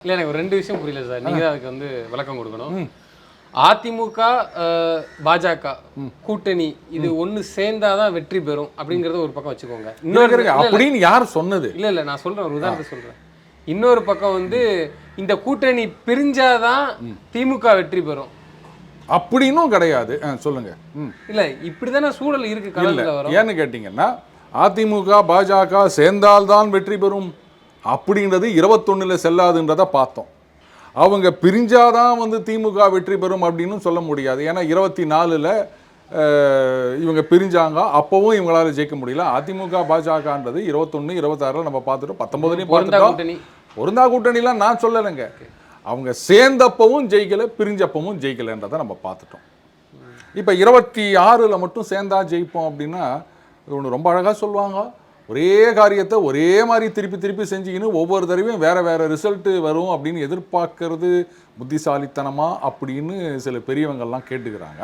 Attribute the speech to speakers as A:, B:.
A: இல்லை எனக்கு ஒரு 2 விஷயம் புரியல சார். நீங்க தான் அதுக்கு வந்து விளக்கம் கொடுக்கணும். அதிமுக பாஜக கூட்டணி இது ஒன்று சேர்ந்தாதான் வெற்றி பெறும் அப்படிங்கிறத ஒரு பக்கம் வச்சுக்கோங்க. இன்னொரு
B: அப்படின்னு யார் சொன்னது?
A: இல்லை நான் சொல்றேன், ஒரு உதாரணத்தை சொல்றேன். இன்னொரு பக்கம் வந்து இந்த கூட்டணி பிரிஞ்சாதான் திமுக வெற்றி பெறும்
B: அப்படின்னும் கிடையாது. சொல்லுங்க.
A: இல்ல இப்படிதானே சூழல் இருக்கு களத்துல வரும்.
B: ஏன்னு கேட்டீங்கன்னா அதிமுக பாஜக சேர்ந்தால்தான் வெற்றி பெறும் அப்படின்றது 21ல் செல்லாதுன்றதை பார்த்தோம். அவங்க பிரிஞ்சாதான் வந்து திமுக வெற்றி பெறும் அப்படின்னு சொல்ல முடியாது. ஏன்னா 24ல் இவங்க பிரிஞ்சாங்க, அப்பவும் இவங்களால ஜெயிக்க முடியல. அதிமுக பாஜகன்றது 21, 26 நம்ம பார்த்துட்டோம், 19 பார்த்துட்டோம். பொருந்தா கூட்டணிலாம் நான் சொல்லலைங்க. அவங்க சேர்ந்தப்பவும் ஜெயிக்கல, பிரிஞ்சப்பவும் ஜெயிக்கலைன்றதை நம்ம பார்த்துட்டோம். இப்போ 26ல் மட்டும் சேர்ந்தா ஜெயிப்போம் அப்படின்னா ஒன்று ரொம்ப அழகாக சொல்லுவாங்க. ஒரே காரியத்தை ஒரே மாதிரி திருப்பி திருப்பி செஞ்சுக்கின்னு ஒவ்வொரு தடவையும் வேற வேற ரிசல்ட்டு வரும் அப்படின்னு எதிர்பார்க்கறது புத்திசாலித்தனமா அப்படின்னு சில பெரியவங்கள்லாம் கேட்டுக்கிறாங்க.